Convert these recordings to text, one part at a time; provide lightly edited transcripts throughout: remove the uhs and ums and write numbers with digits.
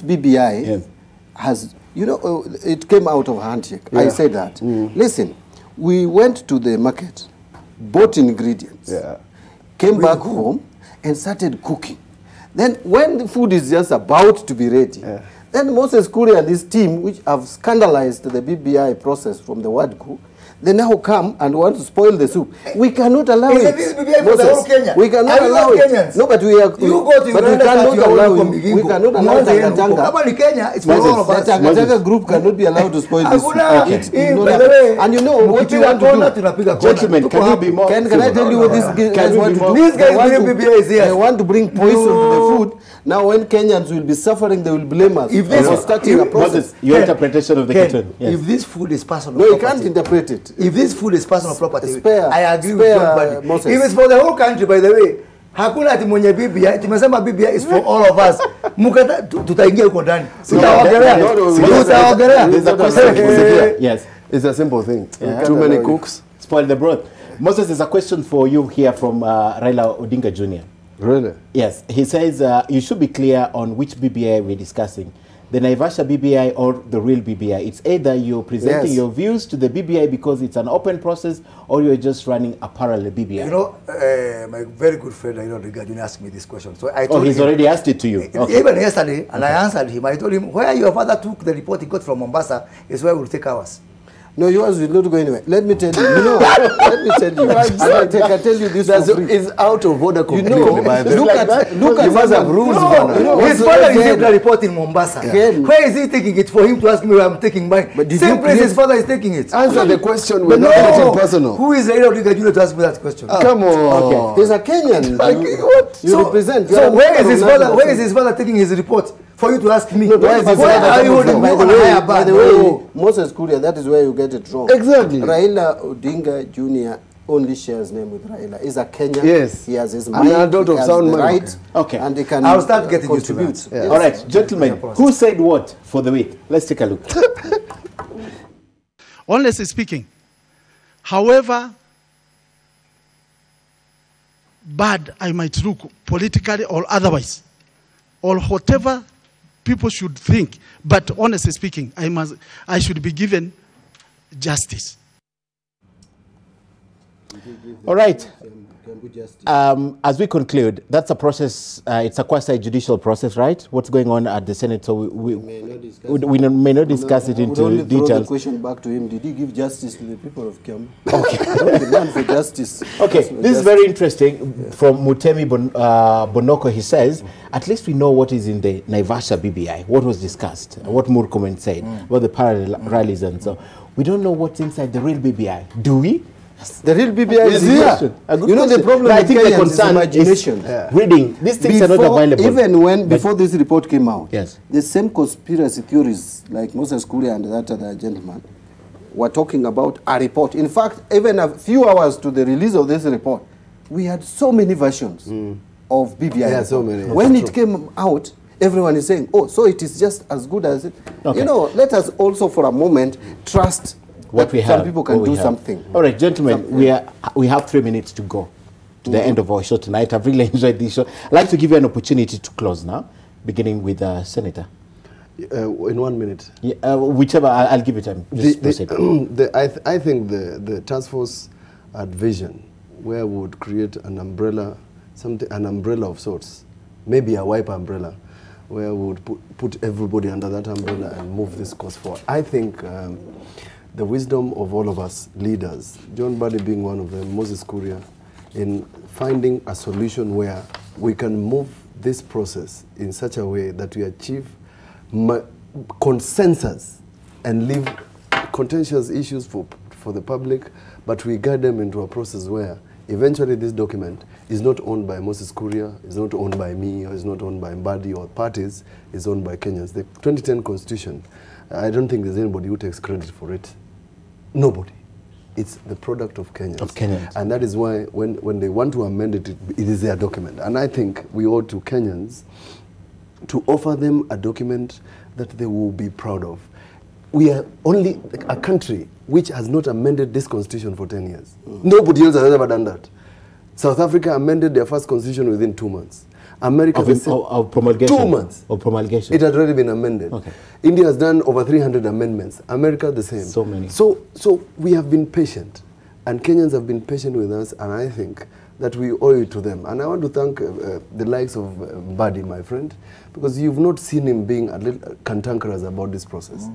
BBI has, you know, it came out of a handshake. I said that. Listen, we went to the market, bought ingredients, came back home and started cooking. Then when the food is just about to be ready, then Moses Kuria and his team, which have scandalized the BBI process from the word go, they now come and want to spoil the soup. We cannot allow it. This BBI for the whole Kenya. We cannot allow it. No, but we are. You go to but we cannot allow it. We cannot allow Tangatanga. In Kenya, it's for all of us. The Tangatanga group cannot be allowed to spoil this soup. And you know what you want to do. Gentlemen, can you be more? Can I tell you what these guys want to do? These guys bring BBI is here. They want to bring poison to the food. Now when Kenyans will be suffering, they will blame us. If this was starting a process, your interpretation of the kitchen. If this food is personal property. No, you can't interpret it. If this food is personal property, spare, I agree with John Buddy. If it's for the whole country, by the way, Hakuna ati mwenye BBI, tumesema BBI is for all of us. Mukata tutaingia huko ndani. Tutaongelea. There's a question. Yes. It's a simple thing. Too many cooks spoil the broth. Moses, there's a question for you here from Raila Odinga Jr. Really? Yes. He says you should be clear on which BBI we're discussing. The Naivasha BBI or the real BBI. It's either you're presenting your views to the BBI because it's an open process, or you're just running a parallel BBI. You know, my very good friend, I know, Junior asked me this question. So I told he's already asked it to you. Okay. Even yesterday, and I answered him. I told him, where your father took the report he got from Mombasa is where we'll take ours. No, yours will not go anywhere. Let me tell you. Let me tell you. I can tell you this is out of order completely. You know, look at rules. His father received the report in Mombasa. Where is he taking it for him to ask me where I'm taking mine? But same place his father is taking it. Answer the question without getting personal. Who is Raila Odinga Jr. to ask me that question? Come on. Okay. He's a Kenyan. What? You represent. So where is his father? Where is his father taking his report? For you to ask me, where are you holding me on a higher bar? By the way, Moses Kuria, that is where you get it wrong. Exactly. Raila Odinga Jr. only shares name with Raila. He's a Kenyan. Yes. He has his mind. An adult of sound mind. Right. Okay. And he can I'll start getting contribute. Yes. All right, gentlemen, who said what for the week? Let's take a look. Honestly speaking, however bad I might look politically or otherwise, or whatever people should think, but honestly speaking, I should be given justice. All right. As we conclude, that's a process. It's a quasi-judicial process, right? What's going on at the Senate? So we may not discuss it into details. Throw the question back to him. Did he give justice to the people of Kiambu? Okay. Demand for justice. Okay. This is very interesting. From Mutemi Bonoko, he says, at least we know what is in the Naivasha BBI, what was discussed, what Murkomen said about the parallel rallies and so. We don't know what's inside the real BBI. Do we? The real BBI is here. You know, the problem I think the concern imagination. Is reading. These things are not available. Even before this report came out, yes, the same conspiracy theories like Moses Kuria and that other gentleman were talking about a report. In fact, even a few hours to the release of this report, we had so many versions of BBI. Yeah, so many. When it came out, everyone is saying, oh, so it is just as good as it. Okay. You know, let us also for a moment trust what we have. Some people can do something. All right, gentlemen, we have 3 minutes to go to the end of our show tonight. I've really enjoyed this show. I'd like to give you an opportunity to close now, beginning with Senator. In 1 minute. Yeah, whichever, I'll give you time. Just proceed. I think the task force had vision where we would create an umbrella, an umbrella of sorts, maybe a wipe umbrella, where we would put everybody under that umbrella and move this cause forward. I think the wisdom of all of us leaders, John Buddy being one of them, Moses Kuria, in finding a solution where we can move this process in such a way that we achieve consensus and leave contentious issues for the public, but we guide them into a process where eventually this document is not owned by Moses Kuria, is not owned by me, or is not owned by Mbadi or parties, is owned by Kenyans. The 2010 Constitution, I don't think there's anybody who takes credit for it. Nobody. It's the product of Kenyans. And that is why when they want to amend it, it is their document. And I think we owe to Kenyans to offer them a document that they will be proud of. We are only a country which has not amended this constitution for 10 years. Nobody else has ever done that. South Africa amended their first constitution within 2 months. America of promulgation. 2 months of promulgation. It had already been amended. Okay. India has done over 300 amendments. America the same. So many. So we have been patient, and Kenyans have been patient with us, and I think that we owe it to them. And I want to thank the likes of Buddy, my friend, because you've not seen him being a little cantankerous about this process.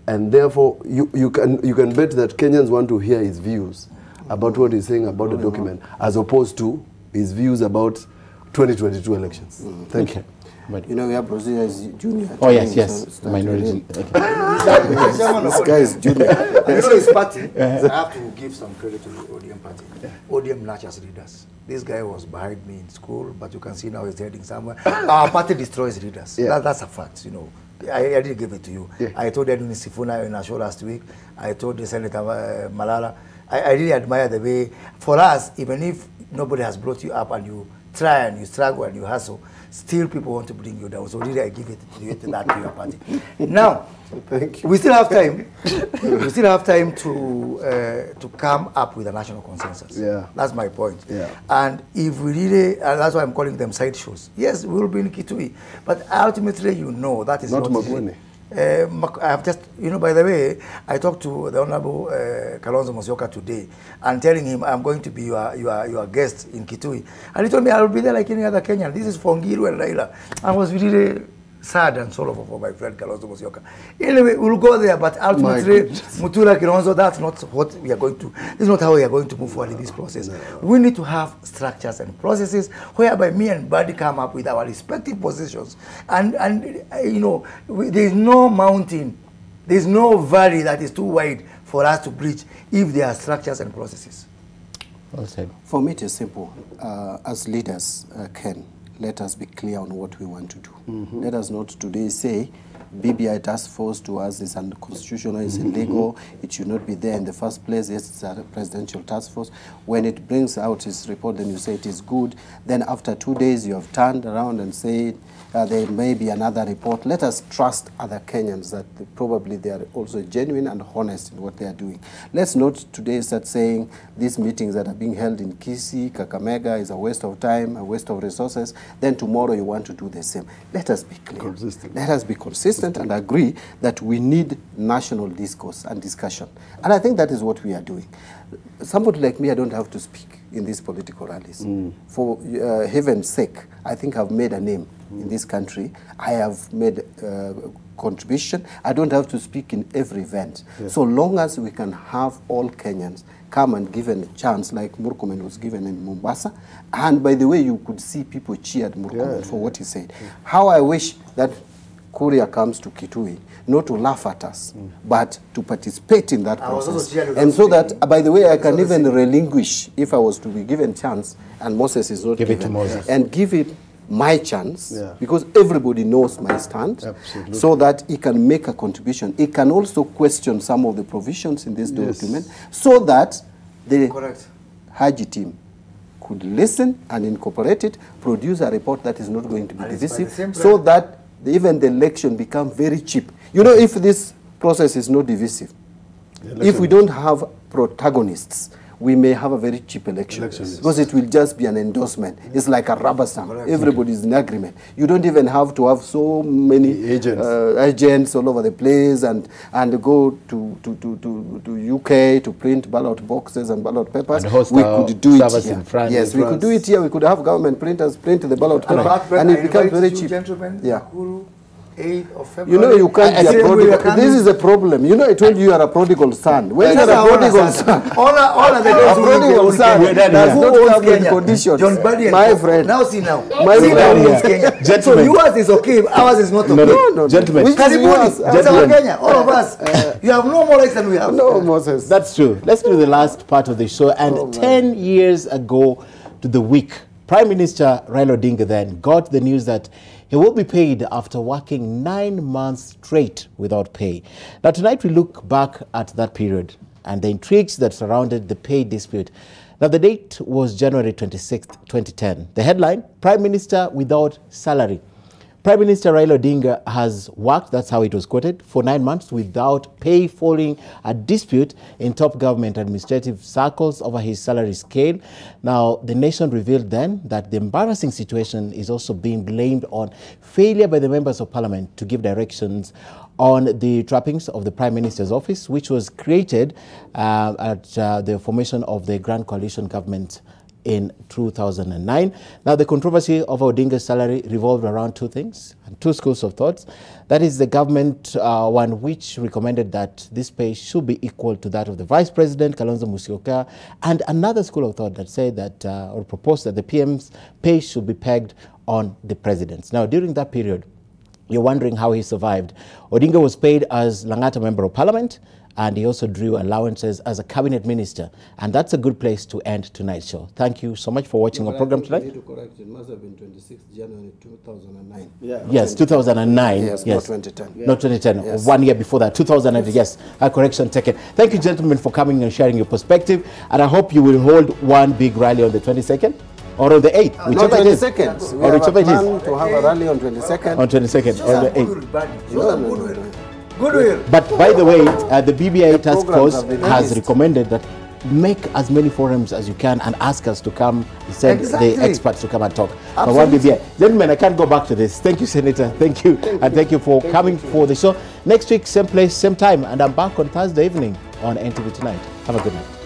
And therefore, you can bet that Kenyans want to hear his views about what he's saying about the document, as opposed to his views about 2022 elections. Thank you. But you know, we have Brazil as junior. Oh, yes. Minority. This guy is junior. You know his party, I have to give some credit to the ODM party. ODM nurtures leaders. This guy was behind me in school, but you can see now he's heading somewhere. Our party destroys leaders. That's a fact, you know. I didn't give it to you. I told Edwin Sifuna in a show last week. I told the Senator Malala. I really admire the way, for us, even if nobody has brought you up and you try and you struggle and you hustle, still people want to bring you down. So really I give it to that to your party. Now, thank you. We still have time. We still have time to come up with a national consensus. Yeah. That's my point. Yeah. And if we really, and that's why I'm calling them side shows. Yes, we will be in Kitui, but ultimately, you know, that is not Mwenye. I have just, you know, by the way, I talked to the Honorable Kalonzo Musyoka today and telling him I'm going to be your guest in Kitui. And he told me I will be there like any other Kenyan. This is for Ngiru and Raila. I was really sad and sorrowful for my friend Kalonzo Musyoka. Anyway, we'll go there, but ultimately, Mutula Kilonzo, that's not what we are going to, this is not how we are going to move forward in this process. No. We need to have structures and processes whereby me and Buddy come up with our respective positions. And you know, there is no mountain, there is no valley that is too wide for us to breach if there are structures and processes. Well said. For me, it is simple. As leaders, Ken, let us be clear on what we want to do. Let us not today say BBI task force to us is unconstitutional, it's illegal, it should not be there in the first place. Yes, it's a presidential task force. When it brings out its report, then you say it is good. Then after 2 days, you have turned around and said there may be another report. Let us trust other Kenyans that probably they are also genuine and honest in what they are doing. Let's not today start saying these meetings that are being held in Kisii, Kakamega is a waste of time, a waste of resources. Then tomorrow you want to do the same. Let us be clear. Consistent. Let us be consistent and agree that we need national discourse and discussion. And I think that is what we are doing. Somebody like me, I don't have to speak in these political rallies. For heaven's sake, I think I've made a name in this country. I have made contribution. I don't have to speak in every event. Yes. So long as we can have all Kenyans come and given a chance, like Murkomen was given in Mombasa. And by the way, you could see people cheered Murkomen for what he said. How I wish that Kuria comes to Kitui, not to laugh at us, but to participate in that process. And so that, by the way, I can even relinquish, if I was to be given chance, and Moses is not given, it to Moses. And give it my chance, because everybody knows my stand, so that he can make a contribution. He can also question some of the provisions in this document, so that the Haji team could listen and incorporate it, produce a report that is not going to be divisive, so that even the election become very cheap. You know, if this process is not divisive, if we don't have protagonists, we may have a very cheap election because it will just be an endorsement. It's like a rubber stamp. Everybody is in agreement. You don't even have to have so many agents all over the place and go to UK to print ballot boxes and ballot papers. And we could do it here. In France. Yes, we could do it here. We could have government printers print the ballot paper, and it becomes very cheap. Nakuru, 8th of February. You know, you can't be a prodigal. This is a problem. You know, I told you are a prodigal son. When you are a prodigal son, all of the a prodigal son does not have any conditions. John Buddy, my friend. Now see now. My friend. Kenya. So yours is okay, ours is not okay. No, gentlemen. Kenya, all of us. You have no more rights than we have. No, Moses. That's true. Let's do the last part of the show. And 10 years ago to the week, Prime Minister Raila Odinga then got the news that he will be paid after working 9 months straight without pay. Now tonight we look back at that period and the intrigues that surrounded the pay dispute. Now the date was January 26th, 2010. The headline, Prime Minister without salary. Prime Minister Raila Odinga has worked, that's how it was quoted, for 9 months without pay, following a dispute in top government administrative circles over his salary scale. Now, the nation revealed then that the embarrassing situation is also being blamed on failure by the members of parliament to give directions on the trappings of the Prime Minister's office, which was created at the formation of the Grand Coalition government in 2009. Now, the controversy of Odinga's salary revolved around two things and two schools of thoughts. That is the government one which recommended that this pay should be equal to that of the Vice President, Kalonzo Musyoka, and another school of thought that said that, or proposed that the PM's pay should be pegged on the President's. Now, during that period, you're wondering how he survived. Odinga was paid as Langata Member of Parliament, and he also drew allowances as a cabinet minister. And that's a good place to end tonight's show. Thank you so much for watching our program tonight. To correct, it must have been 26 January 2009. Yeah. Yes, 2009. Yes, not 2010. Yeah. Not 2010, yes. 1 year before that, 2009, yes, a correction taken. Thank you, gentlemen, for coming and sharing your perspective. And I hope you will hold one big rally on the 22nd. Or on the 8th, whichever it is. Or whichever it is. To have a rally on 22nd. On 22nd, or the 8th. No. Goodwill. But by the way, the BBI task force has recommended that make as many forums as you can and ask us to come, send the experts to come and talk. But one BBI. Gentlemen, I can't go back to this. Thank you, Senator. Thank you. And thank you for coming for the show. Next week, same place, same time. And I'm back on Thursday evening on NTV Tonight. Have a good night.